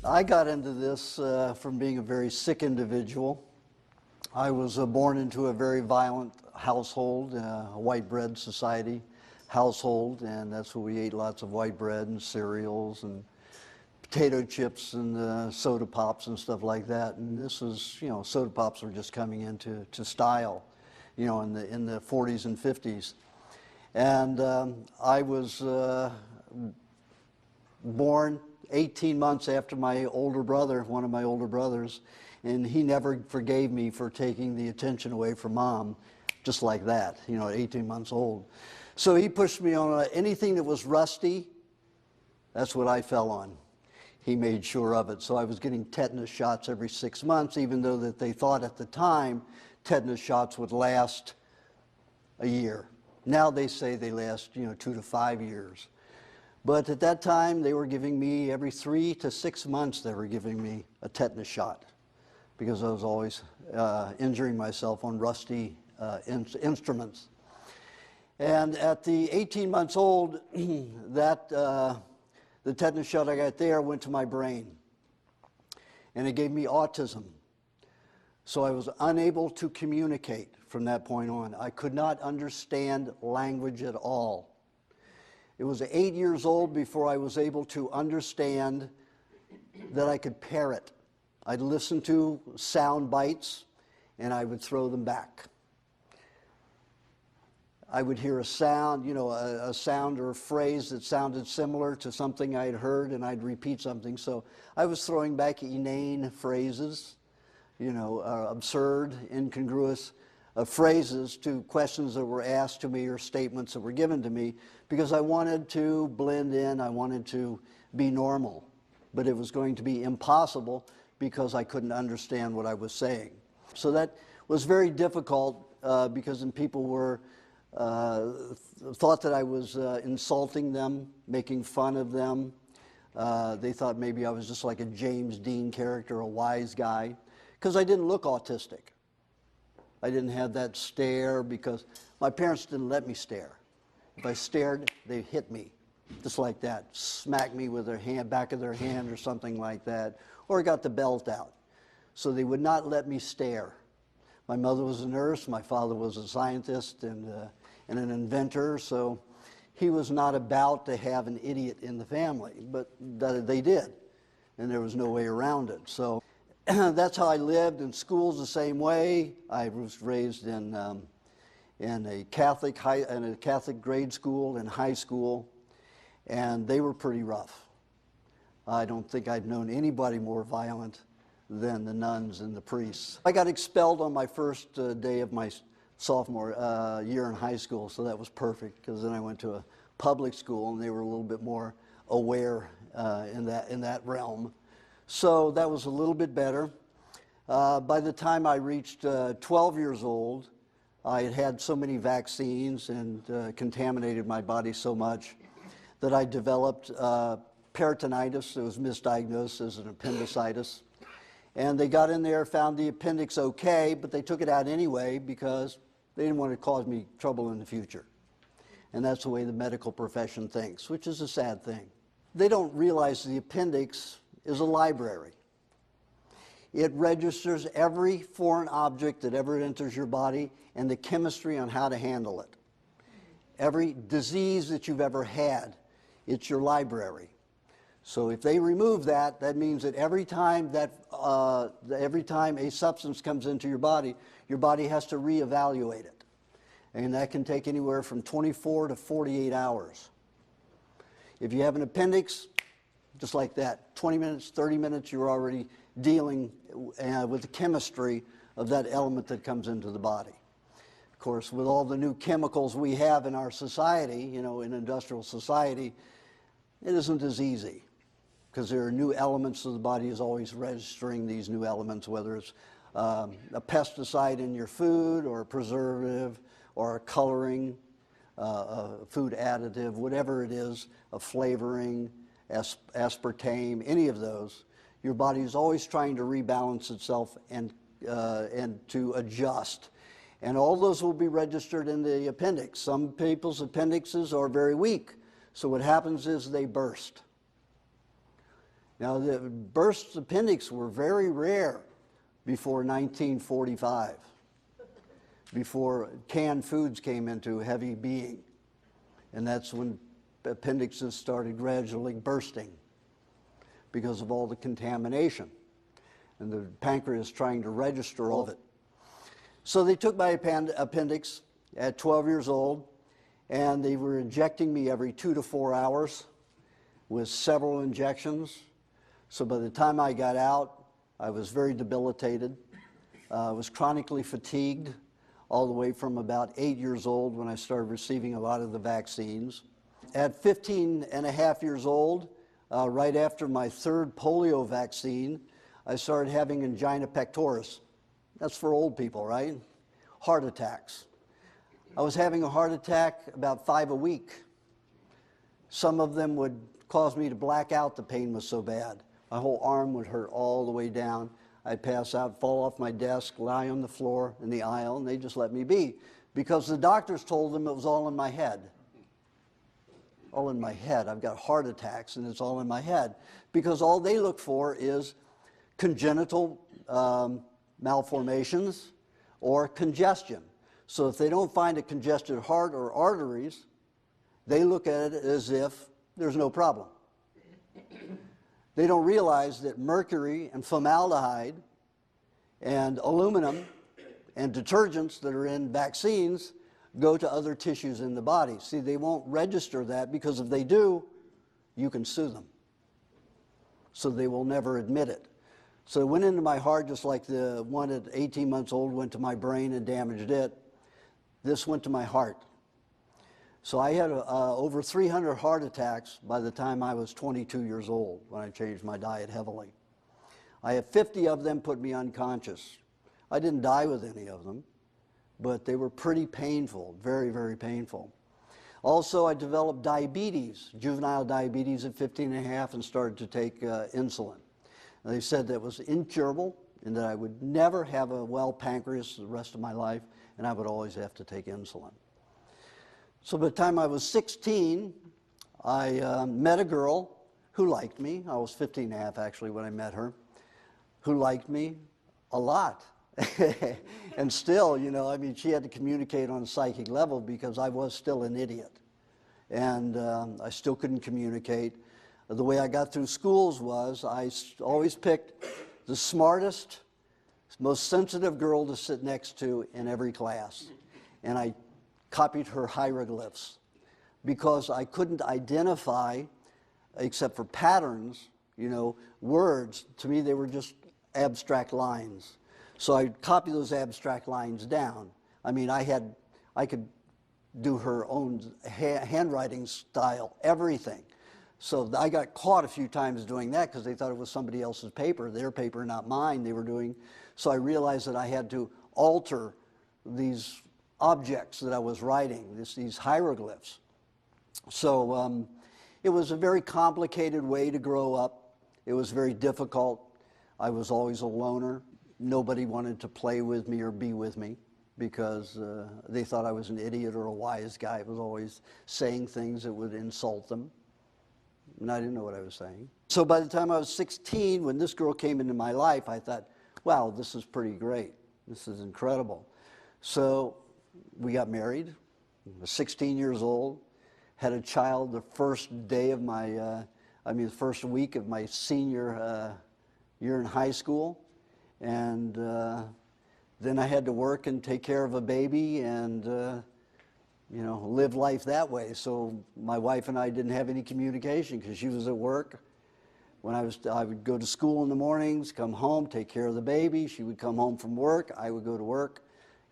I got into this from being a very sick individual. I was born into a very violent household, a white bread society household, and that's where we ate lots of white bread and cereals and potato chips and soda pops and stuff like that. And this was, soda pops were just coming into style, in the 40s and 50s. And I was born 18 months after my older brother, one of my older brothers, and he never forgave me for taking the attention away from Mom, just like that, at 18 months old. So he pushed me on anything that was rusty. That's what I fell on. He made sure of it. So I was getting tetanus shots every 6 months, even though that they thought at the time tetanus shots would last a year. Now they say they last, 2 to 5 years. But at that time, they were giving me, every 3 to 6 months, they were giving me a tetanus shot because I was always injuring myself on rusty instruments. And at the 18 months old, the tetanus shot I got there went to my brain. And it gave me autism. So I was unable to communicate from that point on. I could not understand language at all. It was 8 years old before I was able to understand that I could parrot. I'd listen to sound bites and I would throw them back. I would hear a sound, a sound or a phrase that sounded similar to something I'd heard, and I'd repeat something. So I was throwing back inane phrases, absurd, incongruous phrases to questions that were asked to me or statements that were given to me because I wanted to blend in, I wanted to be normal. But it was going to be impossible because I couldn't understand what I was saying. So that was very difficult because then people were thought that I was insulting them, making fun of them. They thought maybe I was just like a James Dean character, a wise guy, because I didn't look autistic. I didn't have that stare because my parents didn't let me stare. If I stared, they hit me, just like that, smack me with their hand, back of their hand or something like that, or got the belt out. So they would not let me stare. My mother was a nurse, my father was a scientist and an inventor, so he was not about to have an idiot in the family, but they did, and there was no way around it. So that's how I lived. In schools the same way. I was raised in a Catholic grade school and high school, and they were pretty rough. I don't think I'd known anybody more violent than the nuns and the priests. I got expelled on my first day of my sophomore year in high school, so that was perfect because then I went to a public school and they were a little bit more aware in that realm. So that was a little bit better. By the time I reached 12 years old, I had had so many vaccines and contaminated my body so much that I developed peritonitis. It was misdiagnosed as an appendicitis. And they got in there, found the appendix okay, but they took it out anyway because they didn't want to cause me trouble in the future. And that's the way the medical profession thinks, which is a sad thing. They don't realize the appendix is a library. It registers every foreign object that ever enters your body and the chemistry on how to handle it. Every disease that you've ever had, it's your library. So if they remove that, that means that every time a substance comes into your body has to reevaluate it. And that can take anywhere from 24 to 48 hours. If you have an appendix, just like that, 20 minutes, 30 minutes, you're already dealing with the chemistry of that element that comes into the body. Of course, with all the new chemicals we have in our society, in industrial society, it isn't as easy because there are new elements, so the body is always registering these new elements, whether it's a pesticide in your food or a preservative or a coloring, a food additive, whatever it is, a flavoring, aspartame, any of those. Your body is always trying to rebalance itself and to adjust. And all those will be registered in the appendix. Some people's appendixes are very weak. So what happens is they burst. Now, the burst appendix were very rare before 1945, before canned foods came into heavy being. And that's when appendixes started gradually bursting because of all the contamination and the pancreas trying to register all of it. So they took my appendix at 12 years old, and they were injecting me every 2 to 4 hours with several injections. So by the time I got out, I was very debilitated. I was chronically fatigued all the way from about 8 years old when I started receiving a lot of the vaccines. At 15 and a half years old, right after my third polio vaccine, I started having angina pectoris. That's for old people, right? Heart attacks. I was having a heart attack about 5 a week. Some of them would cause me to black out, the pain was so bad. My whole arm would hurt all the way down. I'd pass out, fall off my desk, lie on the floor in the aisle, and they just let me be. Because the doctors told them it was all in my head. All in my head. I've got heart attacks, and it's all in my head. Because all they look for is congenital malformations or congestion. So if they don't find a congested heart or arteries, they look at it as if there's no problem. They don't realize that mercury and formaldehyde and aluminum and detergents that are in vaccines go to other tissues in the body. See, they won't register that because if they do, you can sue them. So they will never admit it. So it went into my heart just like the one at 18 months old went to my brain and damaged it. This went to my heart. So I had over 300 heart attacks by the time I was 22 years old when I changed my diet heavily. I had 50 of them put me unconscious. I didn't die with any of them, but they were pretty painful, very, very painful. Also, I developed diabetes, juvenile diabetes at 15 and a half, and started to take insulin. And they said that was incurable and that I would never have a well pancreas the rest of my life, and I would always have to take insulin. So by the time I was 16, I met a girl who liked me. I was 15 and a half actually when I met her, who liked me a lot. And still, you know, I mean, she had to communicate on a psychic level because I was still an idiot. And I still couldn't communicate. The way I got through schools was I always picked the smartest, most sensitive girl to sit next to in every class. And I copied her hieroglyphs because I couldn't identify, except for patterns, you know, words. To me, they were just abstract lines. So I copied those abstract lines down. I mean, I could do her own handwriting style, everything. So I got caught a few times doing that because they thought it was somebody else's paper, their paper, not mine, they were doing. So I realized that I had to alter these objects that I was writing, these hieroglyphs. So it was a very complicated way to grow up. It was very difficult. I was always a loner. Nobody wanted to play with me or be with me because they thought I was an idiot or a wise guy. I was always saying things that would insult them, and I didn't know what I was saying. So by the time I was 16, when this girl came into my life, I thought, wow, this is pretty great. This is incredible. So we got married. I was 16 years old, had a child the first day of my, the first week of my senior year in high school. And then I had to work and take care of a baby and, you know, live life that way. So my wife and I didn't have any communication because she was at work. When I would go to school in the mornings, come home, take care of the baby. She would come home from work. I would go to work,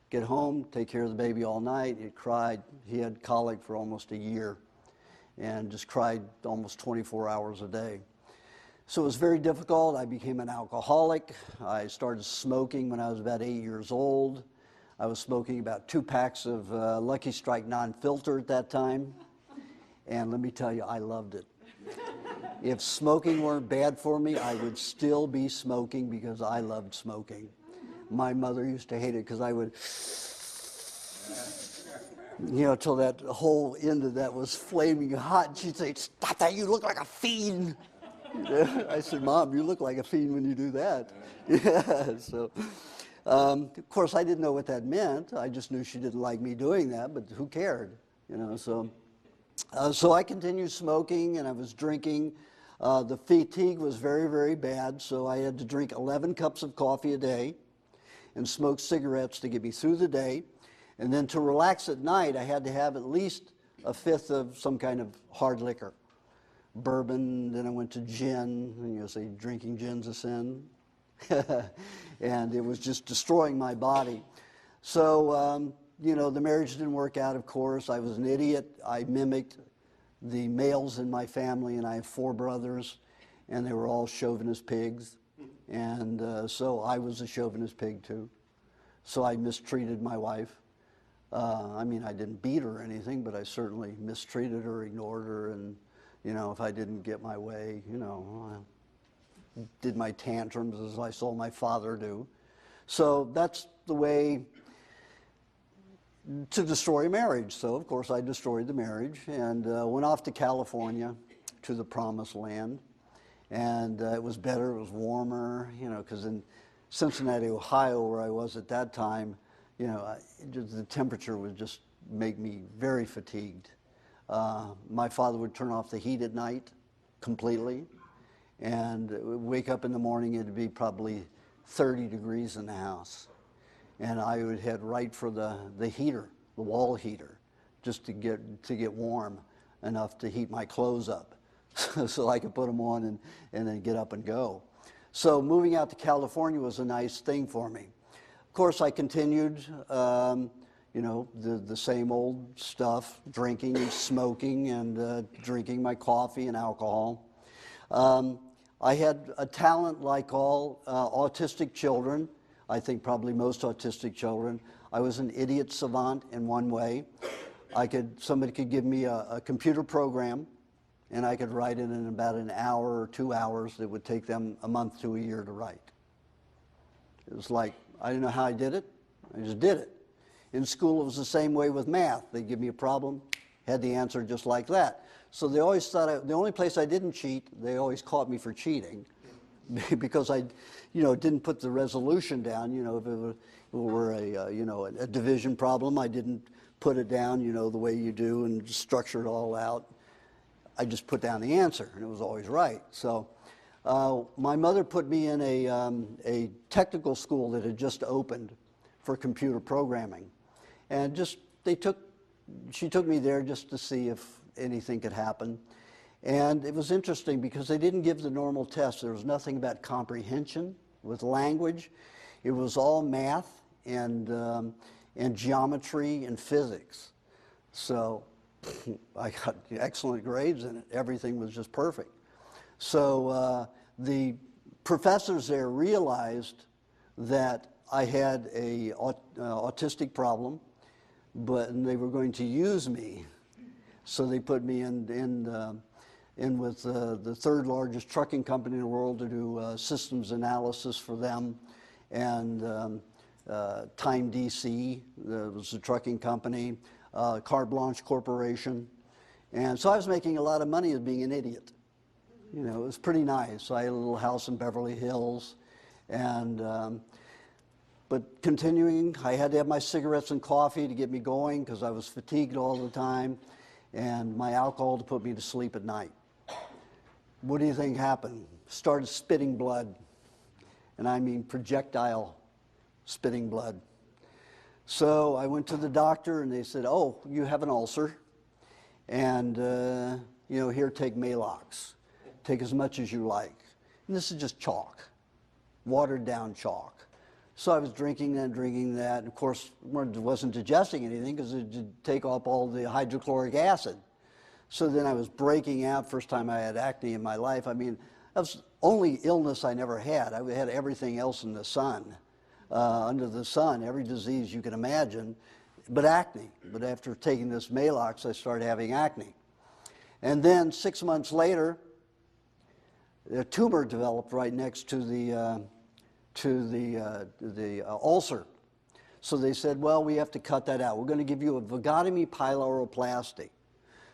get home, take care of the baby all night. He cried. He had colic for almost a year and just cried almost 24 hours a day. So it was very difficult. I became an alcoholic. I started smoking when I was about 8 years old. I was smoking about 2 packs of Lucky Strike non-filter at that time. And let me tell you, I loved it. If smoking weren't bad for me, I would still be smoking because I loved smoking. My mother used to hate it because I would, you know, till that whole end of that was flaming hot. And she'd say, "Stop that, you look like a fiend." I said, Mom, you look like a fiend when you do that. Yeah, so, of course, I didn't know what that meant. I just knew she didn't like me doing that, but who cared, you know, so I continued smoking and I was drinking. The fatigue was very, very bad, so I had to drink 11 cups of coffee a day and smoke cigarettes to get me through the day. And then to relax at night, I had to have at least a fifth of some kind of hard liquor. Bourbon, then I went to gin, and you say drinking gin's a sin. And it was just destroying my body. So, you know, the marriage didn't work out, of course. I was an idiot. I mimicked the males in my family, and I have 4 brothers, and they were all chauvinist pigs. And so I was a chauvinist pig, too. So I mistreated my wife. I mean, I didn't beat her or anything, but I certainly mistreated her, ignored her, and, you know, if I didn't get my way, you know, I did my tantrums as I saw my father do. So that's the way to destroy a marriage. So, of course, I destroyed the marriage and went off to California, to the promised land. And it was better, it was warmer, you know, because in Cincinnati, Ohio, where I was at that time, you know, the temperature would just make me very fatigued. My father would turn off the heat at night completely, and wake up in the morning, it'd be probably 30 degrees in the house. And I would head right for the heater, the wall heater, just to get warm enough to heat my clothes up so I could put them on and then get up and go. So moving out to California was a nice thing for me. Of course, I continued, you know, the same old stuff, drinking and smoking and drinking my coffee and alcohol. I had a talent like all autistic children. I think probably most autistic children. I was an idiot savant in one way. Somebody could give me a computer program, and I could write it in about an hour or 2 hours. It would take them a month to a year to write. It was like, I didn't know how I did it. I just did it. In school, it was the same way with math. They'd give me a problem, had the answer just like that. So they always thought, the only place I didn't cheat, they always caught me for cheating because I, you know, didn't put the resolution down. You know, if it were a, you know, a division problem, I didn't put it down, you know, the way you do and structure it all out. I just put down the answer, and it was always right. So my mother put me in a technical school that had just opened for computer programming. And she took me there just to see if anything could happen. And it was interesting because they didn't give the normal test. There was nothing about comprehension with language. It was all math and geometry and physics. So I got excellent grades in it. Everything was just perfect. So the professors there realized that I had a autistic problem, and they were going to use me. So they put me in with the 3rd largest trucking company in the world to do systems analysis for them, and Time DC, that was the trucking company, Carte Blanche Corporation. And so I was making a lot of money as being an idiot. You know, it was pretty nice. So I had a little house in Beverly Hills, and but continuing, I had to have my cigarettes and coffee to get me going because I was fatigued all the time, and my alcohol to put me to sleep at night. What do you think happened? Started spitting blood, and I mean projectile spitting blood. So I went to the doctor, and they said, "Oh, you have an ulcer, and you know, here, take Maalox. Take as much as you like." And this is just chalk, watered down chalk. So I was drinking that, and of course, wasn't digesting anything because it did take off all the hydrochloric acid. So then I was breaking out. First time I had acne in my life. I mean, that was the only illness I never had. I had everything else in the sun, under the sun, every disease you can imagine, but acne. But after taking this Maalox, I started having acne. And then 6 months later, a tumor developed right next to the ulcer. So they said, well, we have to cut that out. We're going to give you a vagotomy pyloroplasty.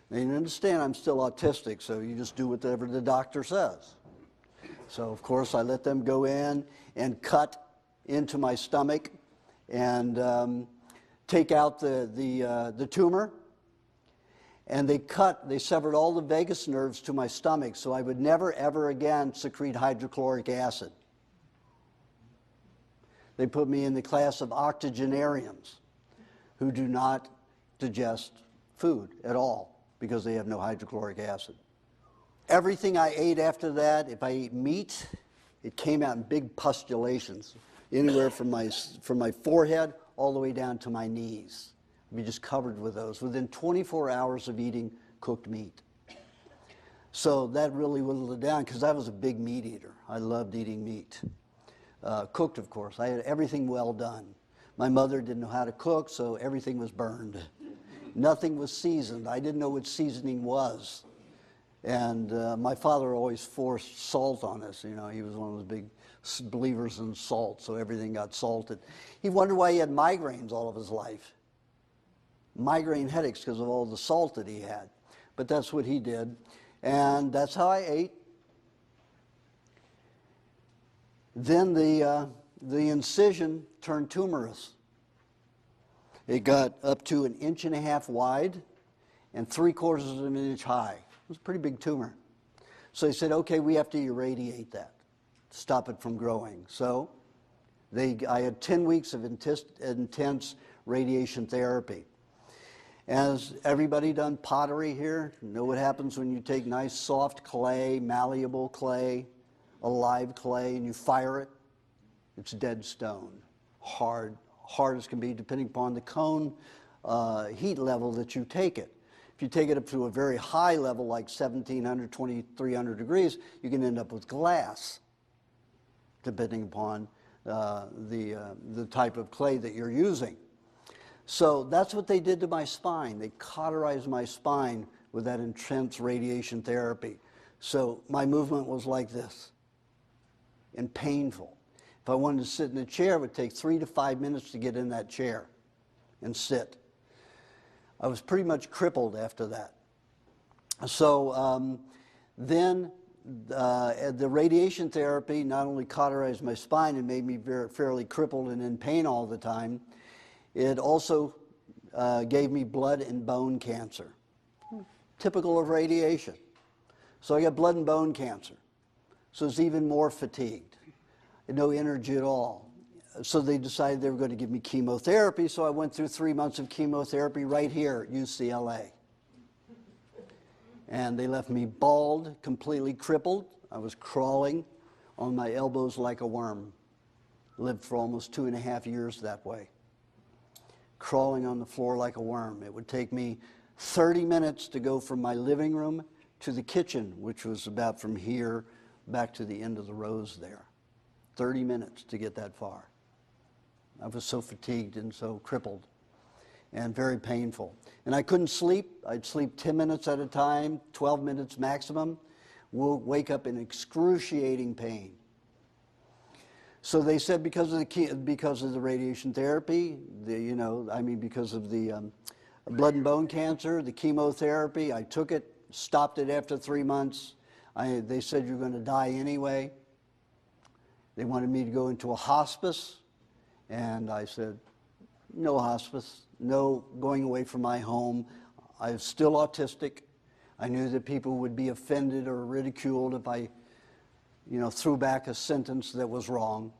Now, you understand I'm still autistic, so you just do whatever the doctor says. So, of course, I let them go in and cut into my stomach and take out the tumor. And they severed all the vagus nerves to my stomach, so I would never, ever again secrete hydrochloric acid. They put me in the class of octogenarians who do not digest food at all because they have no hydrochloric acid. Everything I ate after that, if I ate meat, it came out in big pustulations, anywhere from my forehead all the way down to my knees. I'd be just covered with those within 24 hours of eating cooked meat. So that really whittled it down because I was a big meat eater. I loved eating meat. Cooked, of course. I had everything well done. My mother didn't know how to cook, so everything was burned. Nothing was seasoned. I didn't know what seasoning was. And my father always forced salt on us. You know, he was one of those big believers in salt, so everything got salted. He wondered why he had migraines all of his life. Migraine headaches because of all the salt that he had. But that's what he did. And that's how I ate. Then the incision turned tumorous. It got up to 1.5 inches wide and 3/4 of an inch high. It was a pretty big tumor. So they said, okay, we have to irradiate that, stop it from growing. So I had 10 weeks of intense radiation therapy. Has everybody done pottery here? Know what happens when you take nice soft clay, malleable clay, alive clay, and you fire it? It's dead stone, hard as can be, depending upon the cone heat level that you take it. If you take it up to a very high level, like 1,700, 2,300 degrees, you can end up with glass, depending upon the type of clay that you're using. So that's what they did to my spine. They cauterized my spine with that intense radiation therapy. So my movement was like this, and painful. If I wanted to sit in a chair, it would take 3 to 5 minutes to get in that chair and sit. I was pretty much crippled after that. So then the radiation therapy not only cauterized my spine and made me fairly crippled and in pain all the time, it also gave me blood and bone cancer, typical of radiation. So I got blood and bone cancer. So it's even more fatigued, no energy at all. So they decided they were going to give me chemotherapy, so I went through 3 months of chemotherapy right here at UCLA. And they left me bald, completely crippled. I was crawling on my elbows like a worm. Lived for almost 2.5 years that way, crawling on the floor like a worm. It would take me 30 minutes to go from my living room to the kitchen, which was about from here back to the end of the rows there. 30 minutes to get that far. I was so fatigued and so crippled and very painful. And I couldn't sleep. I'd sleep 10 minutes at a time, 12 minutes maximum. We'll wake up in excruciating pain. So they said because of the radiation therapy, because of the blood and bone cancer, the chemotherapy, I took it, stopped it after 3 months. They said you're going to die anyway. They wanted me to go into a hospice, and I said, no hospice, no going away from my home. I was still autistic. I knew that people would be offended or ridiculed if I threw back a sentence that was wrong.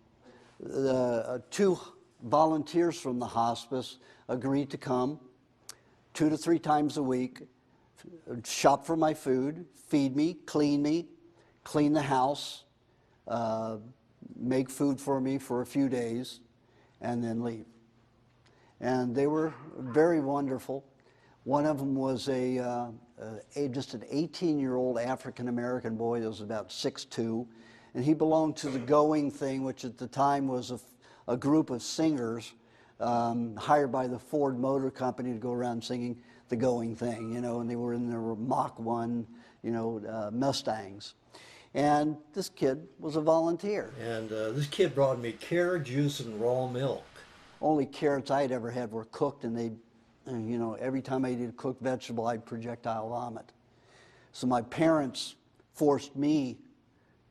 2 volunteers from the hospice agreed to come 2 to 3 times a week, shop for my food, feed me, clean the house, make food for me for a few days, and then leave. And they were very wonderful. One of them was just an 18-year-old African-American boy that was about 6'2", and he belonged to the Going thing, which at the time was a group of singers hired by the Ford Motor Company to go around singing the Going thing, and they were in their Mach 1, Mustangs. And this kid was a volunteer. And this kid brought me carrot juice and raw milk. Only carrots I'd ever had were cooked, and every time I ate a cooked vegetable, I'd projectile vomit. So my parents forced me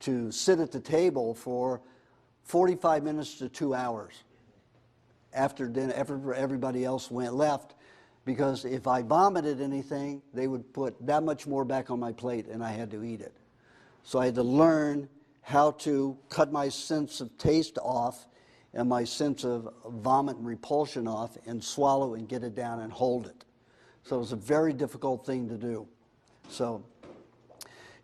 to sit at the table for 45 minutes to 2 hours after dinner, after everybody else left, because if I vomited anything, they would put that much more back on my plate and I had to eat it. So I had to learn how to cut my sense of taste off and my sense of vomit and repulsion off and swallow and get it down and hold it. So it was a very difficult thing to do. So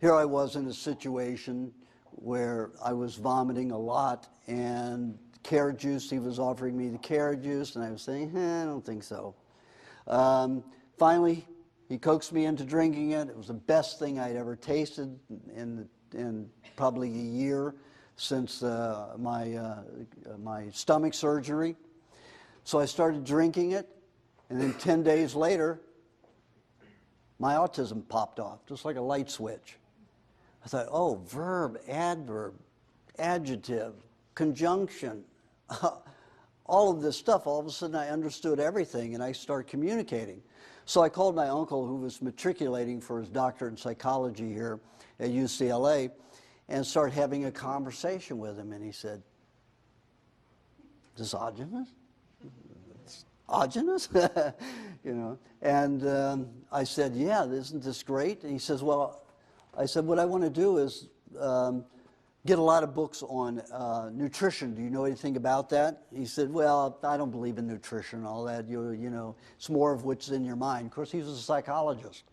here I was in a situation where I was vomiting a lot, and carrot juice, he was offering me the carrot juice, and I was saying, I don't think so. Finally, he coaxed me into drinking it. It was the best thing I'd ever tasted in probably a year since my stomach surgery. So I started drinking it, and then 10 days later, my autism popped off, just like a light switch. I thought, oh, verb, adverb, adjective, conjunction, all of this stuff. All of a sudden I understood everything and I started communicating. So I called my uncle, who was matriculating for his doctorate in psychology here at UCLA, and started having a conversation with him. And he said, "This Aajonus? Aajonus?" You know. And I said, "Yeah, isn't this great?" And he says, "Well," I said, "what I want to do is get a lot of books on nutrition. Do you know anything about that?" He said, "Well, I don't believe in nutrition and all that. You know, it's more of what's in your mind." Of course, he was a psychologist.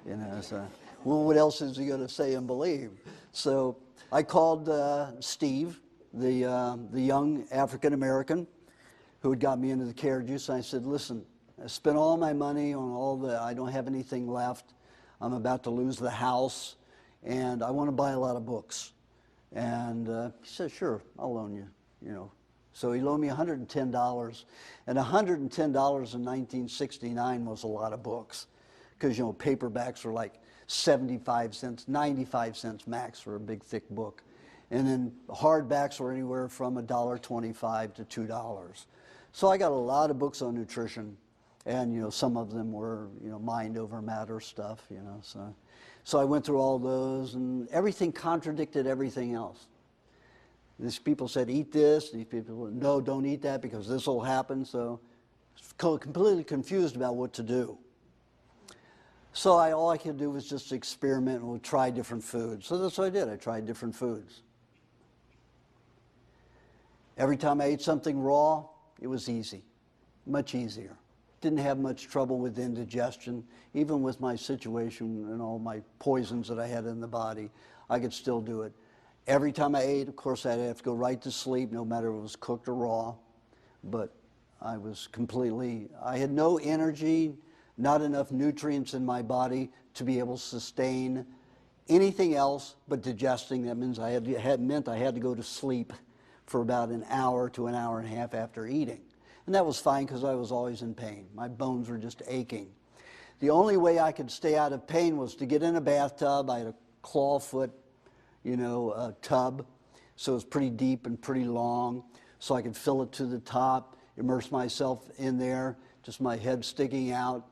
You know, so well, what else is he going to say and believe? So I called Steve, the young African American who had got me into the carrot juice, and I said, "Listen, I spent all my money on I don't have anything left. I'm about to lose the house, and I want to buy a lot of books." And he said, "Sure, I'll loan you, you know." So he loaned me $110, and $110 in 1969 was a lot of books, because, you know, paperbacks were like 75 cents, 95 cents max for a big, thick book. And then hardbacks were anywhere from $1.25 to $2. So I got a lot of books on nutrition, and, you know, some of them were, you know, mind over matter stuff, you know. So I went through all those, and everything contradicted everything else. These people said, "Eat this." These people, "No, don't eat that because this will happen." So completely confused about what to do. So all I could do was just experiment and try different foods. So that's what I did. I tried different foods. Every time I ate something raw, it was easy, much easier. Didn't have much trouble with indigestion. Even with my situation and all my poisons that I had in the body, I could still do it. Every time I ate, of course, I'd have to go right to sleep, no matter if it was cooked or raw. But I had no energy, not enough nutrients in my body to be able to sustain anything else but digesting. That means I had to go to sleep for about an hour to an hour and a half after eating. And that was fine because I was always in pain. My bones were just aching. The only way I could stay out of pain was to get in a bathtub. I had a clawfoot, you know, tub, so it was pretty deep and pretty long, so I could fill it to the top, immerse myself in there, just my head sticking out,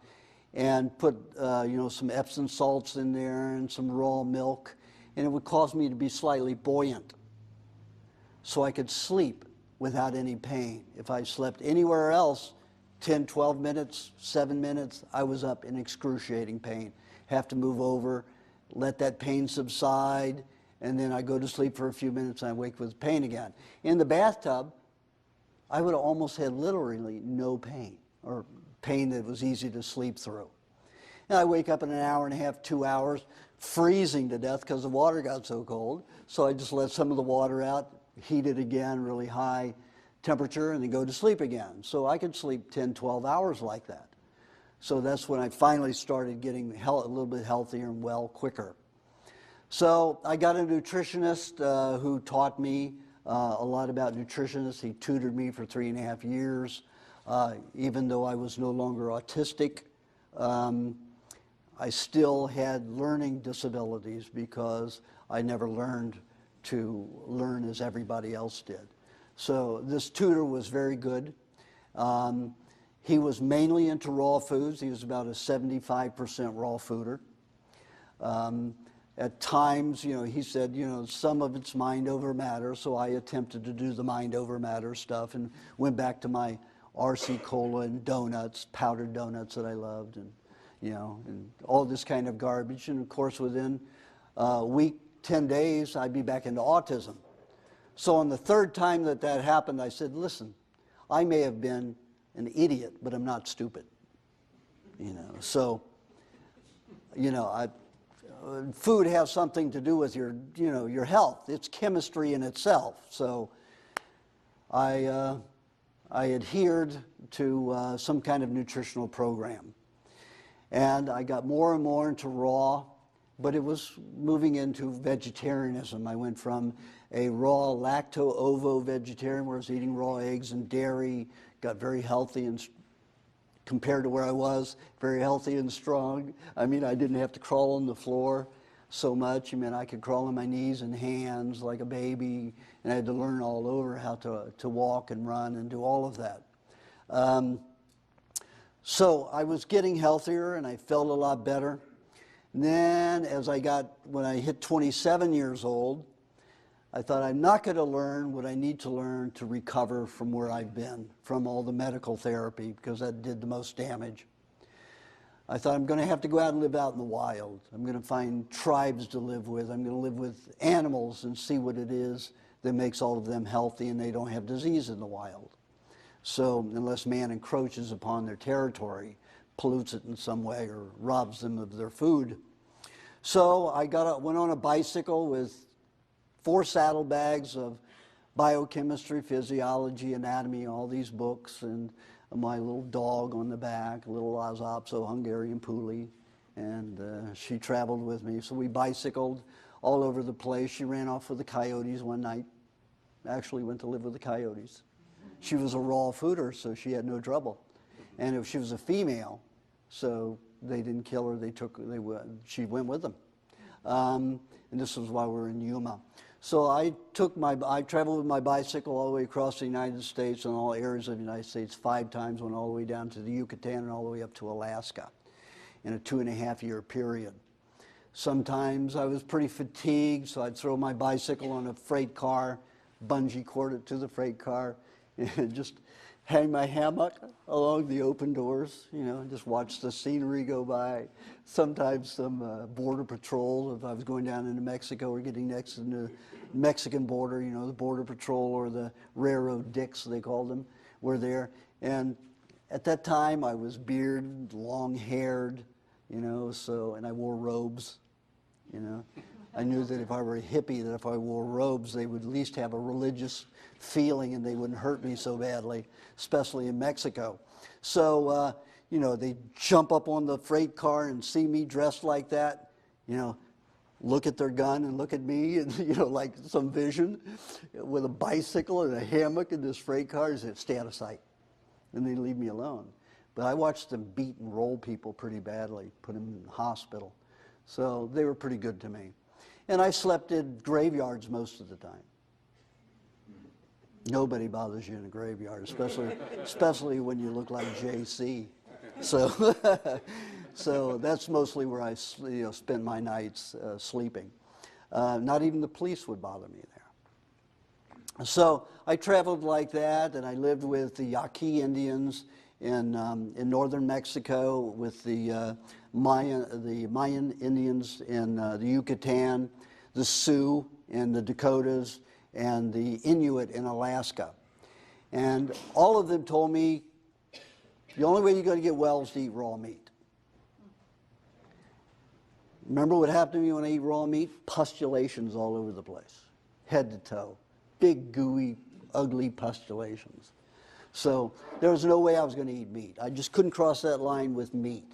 and put, you know, some Epsom salts in there and some raw milk, and it would cause me to be slightly buoyant, so I could sleep without any pain. If I slept anywhere else, 10, 12 minutes, 7 minutes, I was up in excruciating pain. Have to move over, let that pain subside, and then I go to sleep for a few minutes and I wake with pain again. In the bathtub, I would have almost had literally no pain, or pain that was easy to sleep through. And I wake up in an hour and a half, 2 hours, freezing to death because the water got so cold. So I just let some of the water out, heat it again, really high temperature, and then go to sleep again. So I could sleep 10, 12 hours like that. So that's when I finally started getting a little bit healthier and well quicker. So I got a nutritionist who taught me a lot about nutrition. He tutored me for 3.5 years. Even though I was no longer autistic, I still had learning disabilities because I never learned to learn as everybody else did. So this tutor was very good. He was mainly into raw foods. He was about a 75% raw fooder. at times, he said, some of it's mind over matter, so I attempted to do the mind over matter stuff and went back to my RC Cola and donuts, powdered donuts that I loved, and, and all this kind of garbage. And of course, within a week, 10 days, I'd be back into autism. So on the third time that happened, I said, listen, I may have been an idiot, but I'm not stupid. So, food has something to do with your health. It's chemistry in itself. So I adhered to some kind of nutritional program. And I got more and more into raw, but it was moving into vegetarianism. I went from a raw lacto-ovo vegetarian where I was eating raw eggs and dairy, got very healthy and compared to where I was, very healthy and strong. I mean, I didn't have to crawl on the floor so much. I mean, I could crawl on my knees and hands like a baby, and I had to learn all over how to walk and run and do all of that. So I was getting healthier, and I felt a lot better. And then when I hit 27 years old, I thought, I'm not going to learn what I need to learn to recover from where I've been, from all the medical therapy, because that did the most damage. I thought, I'm going to have to go out and live out in the wild. I'm going to find tribes to live with. I'm going to live with animals and see what it is that makes all of them healthy and they don't have disease in the wild. So unless man encroaches upon their territory, pollutes it in some way, or robs them of their food. So I went on a bicycle with 4 saddlebags of biochemistry, physiology, anatomy, all these books, and my little dog on the back, little Lhasa Hungarian Puli, and she traveled with me. So we bicycled all over the place. She ran off with the coyotes one night. Actually went to live with the coyotes. She was a raw fooder, so she had no trouble. And if she was a female, so they didn't kill her. She went with them. And this was while we were in Yuma. So I traveled with my bicycle all the way across the United States and all areas of the United States 5 times, went all the way down to the Yucatan and all the way up to Alaska in a 2.5-year period. Sometimes I was pretty fatigued, so I'd throw my bicycle on a freight car, bungee cord it to the freight car, and just hang my hammock along the open doors, and just watch the scenery go by. Sometimes some border patrol, if I was going down into Mexico or getting next to the Mexican border, the border patrol or the railroad dicks, they called them, were there. And at that time, I was bearded, long-haired, and I wore robes, I knew that if I were a hippie, that if I wore robes, they would at least have a religious feeling and they wouldn't hurt me so badly, especially in Mexico. So, they jump up on the freight car and see me dressed like that, look at their gun and look at me and, like some vision with a bicycle and a hammock in this freight car, and say, stay out of sight. And they leave me alone. But I watched them beat and roll people pretty badly, put them in the hospital. So they were pretty good to me. And I slept in graveyards most of the time. Nobody bothers you in a graveyard, especially when you look like JC. So, so that's mostly where I spent my nights sleeping. Not even the police would bother me there. So I traveled like that, and I lived with the Yaqui Indians in northern Mexico, with the Mayan Indians in the Yucatan, the Sioux in the Dakotas, and the Inuit in Alaska. And all of them told me, the only way you're going to get well is to eat raw meat. Remember what happened to me when I eat raw meat? Pustulations all over the place, head to toe. Big, gooey, ugly pustulations. So there was no way I was going to eat meat. I just couldn't cross that line with meat.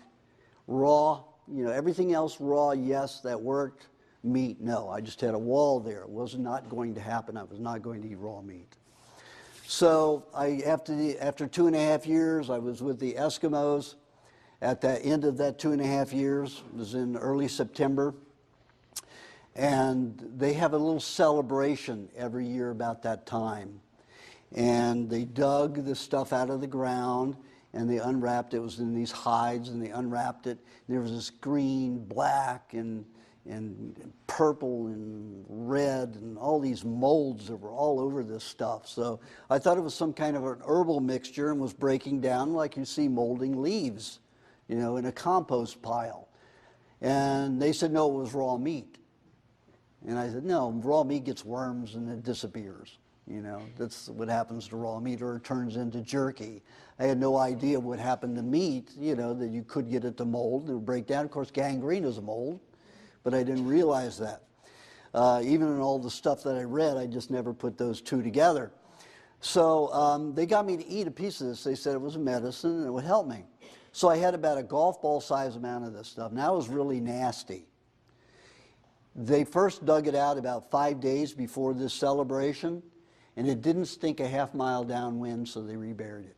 Raw, everything else raw, yes, that worked. Meat, no. I just had a wall there. It was not going to happen. I was not going to eat raw meat. So after 2.5 years, I was with the Eskimos. At the end of that 2.5 years, it was in early September. And they have a little celebration every year about that time. And they dug the stuff out of the ground, and they unwrapped it. It was in these hides, and they unwrapped it. And there was this green, black, and and purple and red and all these molds that were all over this stuff. So I thought it was some kind of an herbal mixture and was breaking down like you see molding leaves, you know, in a compost pile. And they said, no, it was raw meat. And I said, no, raw meat gets worms and it disappears. You know, that's what happens to raw meat, or it turns into jerky. I had no idea what happened to meat, you know, that you could get it to mold, it would break down. Of course, gangrene is a mold, but I didn't realize that. Even in all the stuff that I read, I just never put those two together. So they got me to eat a piece of this. They said it was a medicine and it would help me. So I had about a golf ball size amount of this stuff. Now it was really nasty. They first dug it out about 5 days before this celebration, and it didn't stink a half-mile downwind, so they reburied it.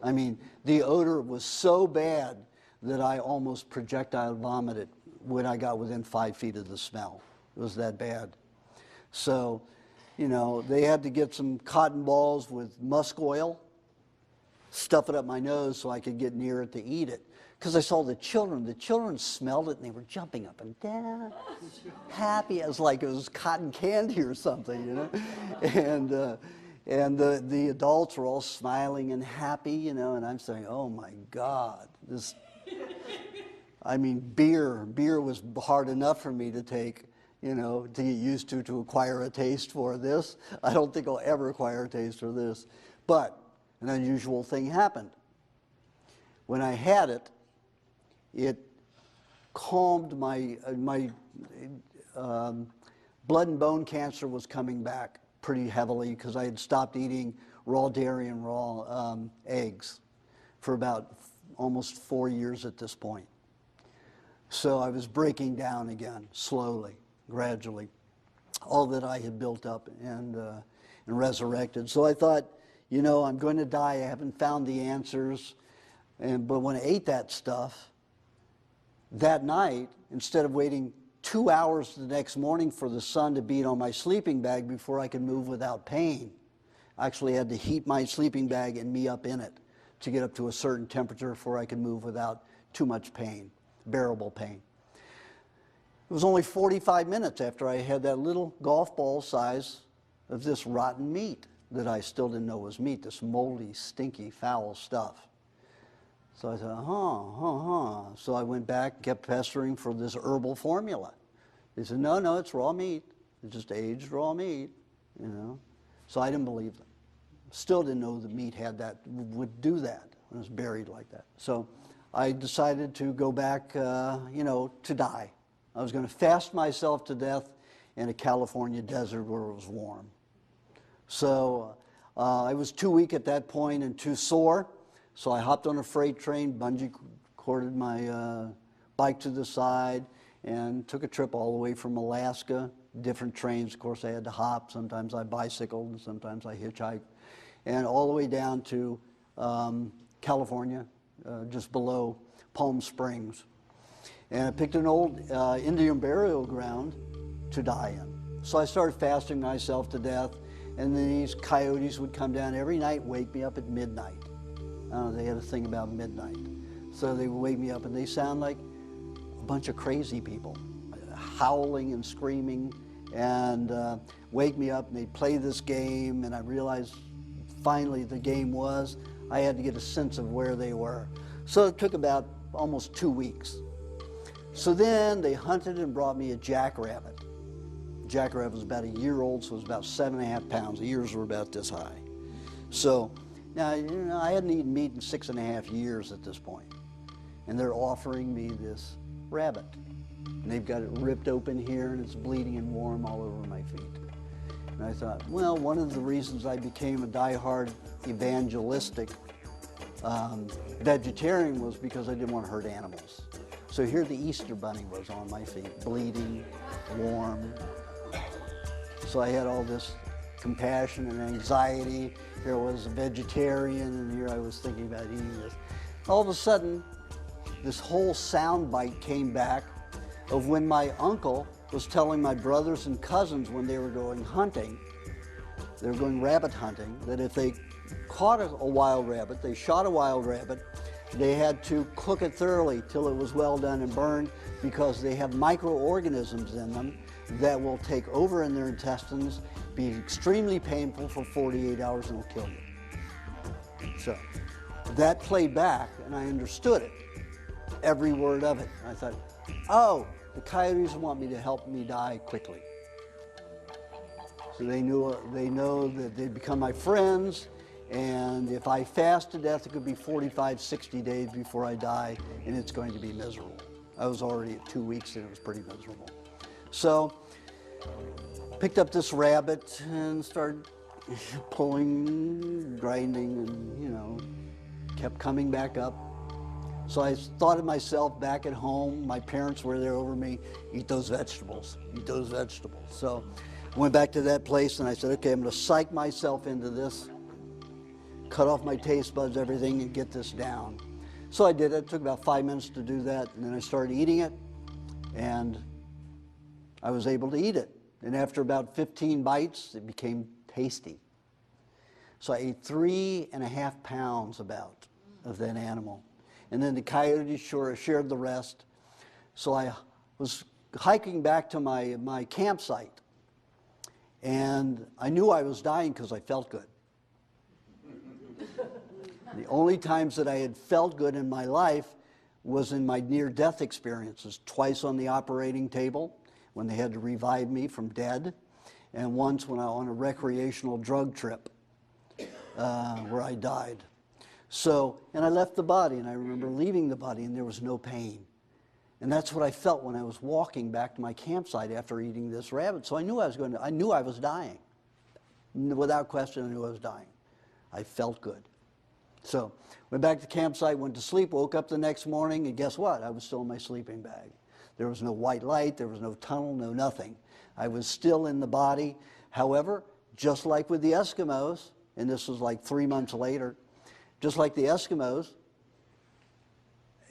I mean, the odor was so bad that I almost projectile vomited when I got within 5 feet of the smell. It was that bad. So, you know, they had to get some cotton balls with musk oil, stuff it up my nose so I could get near it to eat it. Because I saw the children smelled it and they were jumping up and down, happy as like it was cotton candy or something, you know. And the adults were all smiling and happy, you know, and I'm saying, oh my God, this, I mean, beer was hard enough for me to take, you know, to get used to acquire a taste for this. I don't think I'll ever acquire a taste for this. But an unusual thing happened. When I had it, it calmed my blood and bone cancer was coming back pretty heavily because I had stopped eating raw dairy and raw eggs for about almost 4 years at this point. So I was breaking down again, slowly, gradually, all that I had built up and resurrected. So I thought, you know, I'm going to die. I haven't found the answers. But when I ate that stuff, that night, instead of waiting 2 hours the next morning for the sun to beat on my sleeping bag before I could move without pain, I actually had to heat my sleeping bag and me up in it to get up to a certain temperature before I could move without too much pain, bearable pain. It was only 45 minutes after I had that little golf ball size of this rotten meat that I still didn't know was meat, this moldy, stinky, foul stuff. So I said, So I went back, kept pestering for this herbal formula. They said, no, it's raw meat. It's just aged raw meat, you know. So I didn't believe them. Still didn't know the meat had that, would do that when it was buried like that. So I decided to go back, you know, to die. I was going to fast myself to death in a California desert where it was warm. So I was too weak at that point and too sore. So I hopped on a freight train, bungee corded my bike to the side, and took a trip all the way from Alaska. Different trains, of course, I had to hop. Sometimes I bicycled, and sometimes I hitchhiked. And all the way down to California, just below Palm Springs. And I picked an old Indian burial ground to die in. So I started fasting myself to death, and then these coyotes would come down every night, wake me up at midnight. They had a thing about midnight. So they would wake me up, and they sound like a bunch of crazy people, howling and screaming, and wake me up, and they'd play this game, and I realized finally the game was, I had to get a sense of where they were. So it took about almost 2 weeks. So then they hunted and brought me a jackrabbit. Jackrabbit was about a year old, so it was about 7.5 pounds. The ears were about this high. So now, you know, I hadn't eaten meat in 6.5 years at this point. And they're offering me this rabbit. And they've got it ripped open here, and it's bleeding and warm all over my feet. And I thought, well, one of the reasons I became a diehard evangelistic vegetarian was because I didn't want to hurt animals. So here the Easter bunny was on my feet, bleeding, warm. So I had all this compassion and anxiety. Here I was a vegetarian, and here I was thinking about eating this. All of a sudden, this whole sound bite came back of when my uncle was telling my brothers and cousins when they were going hunting, they were going rabbit hunting, that if they caught a wild rabbit, they shot a wild rabbit, They had to cook it thoroughly till it was well done and burned, because they have microorganisms in them that will take over in their intestines, be extremely painful for 48 hours, and will kill you. So that played back, and I understood it, every word of it. I thought, oh, the coyotes want me to help me die quickly. So they know that they'd become my friends, and if I fast to death, it could be 45, 60 days before I die, and it's going to be miserable. I was already at 2 weeks, and it was pretty miserable. So picked up this rabbit and started pulling, grinding, and, you know, kept coming back up. So I thought of myself back at home. My parents were there over me. Eat those vegetables. Eat those vegetables. So I went back to that place and I said, okay, I'm going to psych myself into this, cut off my taste buds, everything, and get this down. So I did it. It took about 5 minutes to do that, and then I started eating it, and I was able to eat it. And after about 15 bites, it became tasty. So I ate 3.5 pounds about of that animal. And then the coyotes shared the rest. So I was hiking back to my campsite, and I knew I was dying because I felt good. The only times that I had felt good in my life was in my near-death experiences, twice on the operating table when they had to revive me from dead, and once when I was on a recreational drug trip where I died. So, and I left the body, and I remember leaving the body, and there was no pain. And that's what I felt when I was walking back to my campsite after eating this rabbit. So I knew I knew I was dying. Without question, I knew I was dying. I felt good. So, went back to the campsite, went to sleep, woke up the next morning, and guess what? I was still in my sleeping bag. There was no white light, there was no tunnel, no nothing. I was still in the body. However, just like with the Eskimos, and this was like 3 months later, just like the Eskimos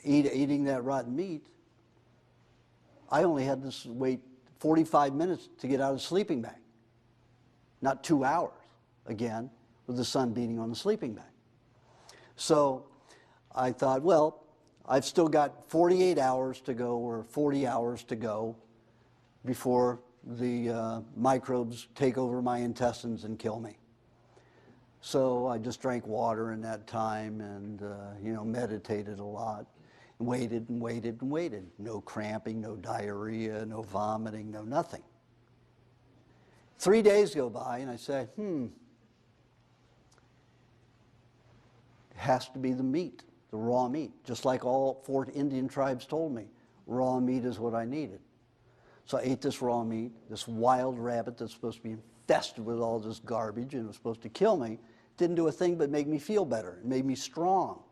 eating that rotten meat, I only had to wait 45 minutes to get out of the sleeping bag. Not 2 hours, again, with the sun beating on the sleeping bag. So I thought, well, I've still got 48 hours to go, or 40 hours to go, before the microbes take over my intestines and kill me. So I just drank water in that time, and you know, meditated a lot, and waited and waited and waited. No cramping, no diarrhea, no vomiting, no nothing. 3 days go by, and I say, it has to be the meat, the raw meat. Just like all 4 Indian tribes told me, raw meat is what I needed. So I ate this raw meat, this wild rabbit that's supposed to be infested with all this garbage and was supposed to kill me. Didn't do a thing but make me feel better. It made me strong.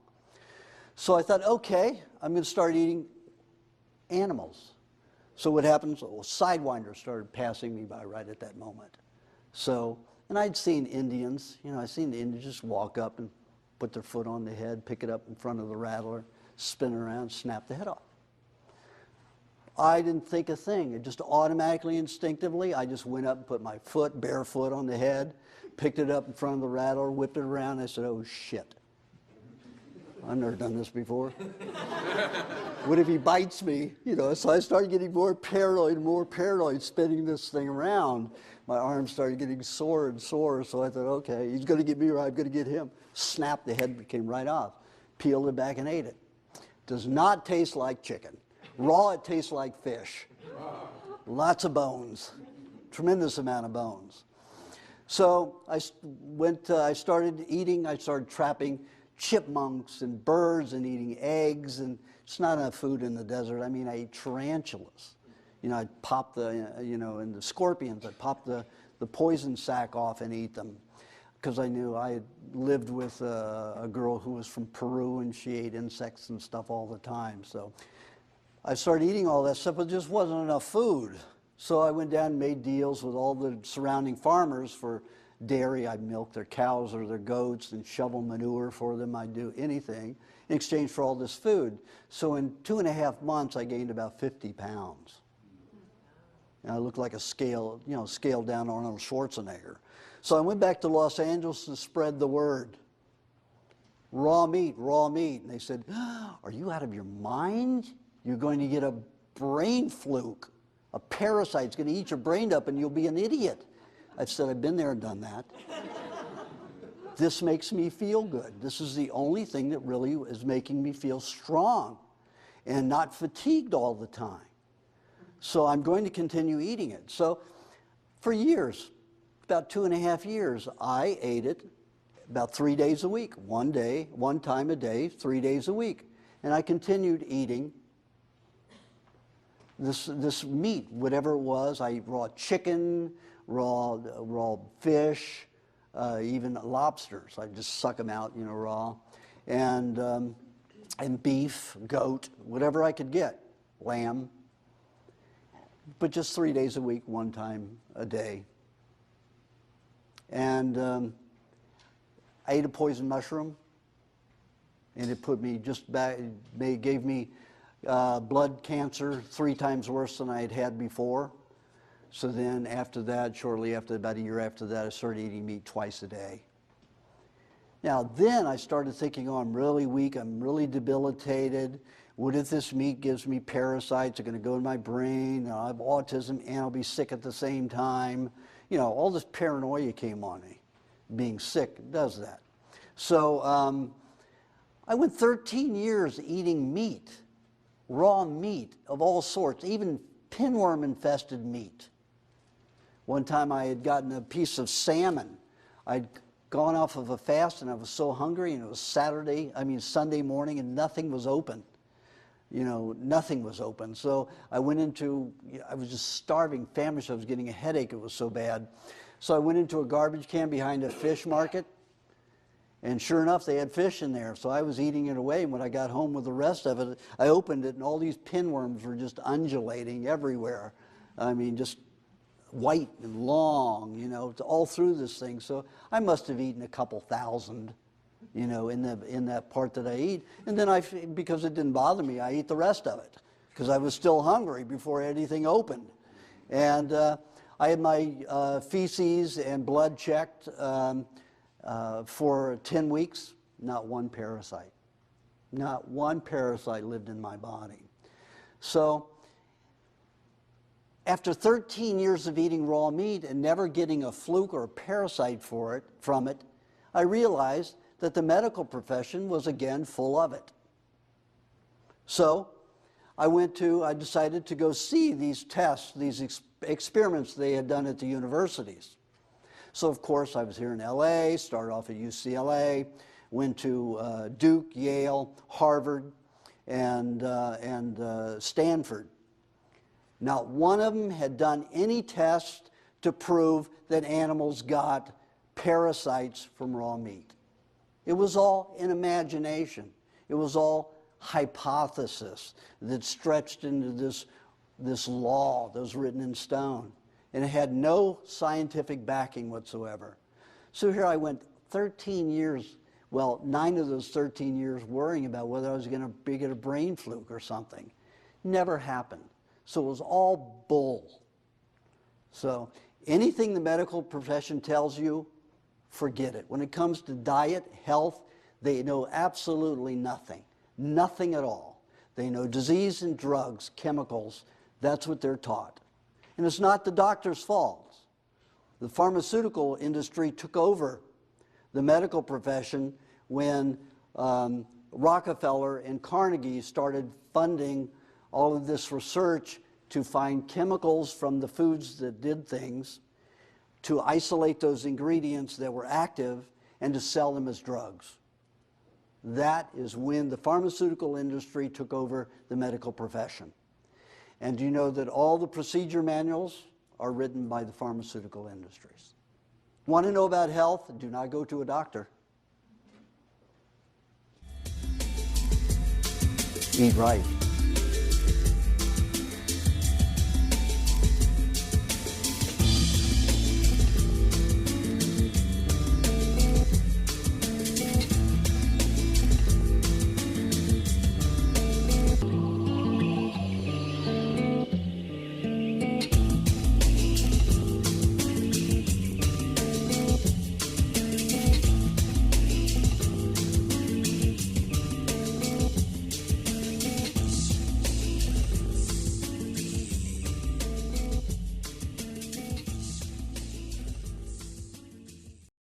So I thought, okay, I'm going to start eating animals. So what happens? Well, sidewinders started passing me by right at that moment. So, and I'd seen Indians, you know, I'd seen the Indians just walk up and put their foot on the head, pick it up in front of the rattler, spin it around, snap the head off. I didn't think a thing. It just automatically, instinctively, I just went up and put my foot, bare foot, on the head, picked it up in front of the rattler, whipped it around. I said, oh, shit. I've never done this before. What if he bites me? You know, so I started getting more paranoid, spinning this thing around. My arms started getting sore and sore, so I thought, okay, he's going to get me or I'm going to get him. Snapped, the head came right off. Peeled it back and ate it. Does not taste like chicken. Raw, it tastes like fish. Lots of bones. Tremendous amount of bones. So I started eating, I started trapping chipmunks and birds and eating eggs, and it's not enough food in the desert. I mean, I ate tarantulas. You know, I'd pop and the scorpions, I'd pop the poison sac off and eat them, because I knew I had lived with a girl who was from Peru, and she ate insects and stuff all the time. So I started eating all that stuff, but there just wasn't enough food. So I went down and made deals with all the surrounding farmers for dairy. I'd milk their cows or their goats and shovel manure for them. I'd do anything in exchange for all this food. So in 2.5 months, I gained about 50 pounds. And I looked like a scaled down Arnold Schwarzenegger. So I went back to Los Angeles to spread the word. raw meat, raw meat. And they said, are you out of your mind? You're going to get a brain fluke. A parasite's going to eat your brain up and you'll be an idiot. I said, I've been there and done that. This makes me feel good. This is the only thing that really is making me feel strong and not fatigued all the time. So I'm going to continue eating it. So for years, about 2.5 years, I ate it about 3 days a week, one time a day, 3 days a week. And I continued eating this meat, whatever it was. I ate raw chicken, raw fish, even lobsters. I just suck them out, raw, and beef, goat, whatever I could get, lamb. But just 3 days a week, one time a day. And I ate a poison mushroom, and it put me just back. They gave me blood cancer 3 times worse than I had had before. So then after that, shortly after, about a year after that, I started eating meat twice a day. Now then I started thinking, oh, I'm really weak, I'm really debilitated. What if this meat gives me parasites? They're going to go in my brain, I'll have autism, and I'll be sick at the same time. All this paranoia came on me. Being sick does that. So I went 13 years eating meat, raw meat of all sorts, even pinworm-infested meat. One time I had gotten a piece of salmon. I'd gone off of a fast and I was so hungry, and it was Sunday morning, and nothing was open. Nothing was open. So I was just starving, famished. I was getting a headache. It was so bad. So I went into a garbage can behind a fish market, and sure enough, they had fish in there. So I was eating it away, and when I got home with the rest of it, I opened it, and all these pinworms were just undulating everywhere. Just white and long, all through this thing. So I must have eaten a couple thousand, in that part that I eat. And then because it didn't bother me, I eat the rest of it because I was still hungry before anything opened. And I had my feces and blood checked for 10 weeks. Not one parasite. Not one parasite lived in my body. So after 13 years of eating raw meat and never getting a fluke or a parasite from it, I realized that the medical profession was again full of it. So I decided to go see these tests, these experiments they had done at the universities. So of course I was here in LA, started off at UCLA, went to Duke, Yale, Harvard, and Stanford. Not one of them had done any test to prove that animals got parasites from raw meat. It was all an imagination. It was all hypothesis that stretched into this law that was written in stone. And it had no scientific backing whatsoever. So here I went 13 years, 9 of those 13 years worrying about whether I was going to get a brain fluke or something. Never happened. So it was all bull. So anything the medical profession tells you, forget it. When it comes to diet, health, they know absolutely nothing. Nothing at all. They know disease and drugs, chemicals. That's what they're taught. And it's not the doctor's fault. The pharmaceutical industry took over the medical profession when Rockefeller and Carnegie started funding all of this research to find chemicals from the foods that did things, to isolate those ingredients that were active, and to sell them as drugs. That is when the pharmaceutical industry took over the medical profession. And do you know that all the procedure manuals are written by the pharmaceutical industries? Want to know about health? Do not go to a doctor. Eat right.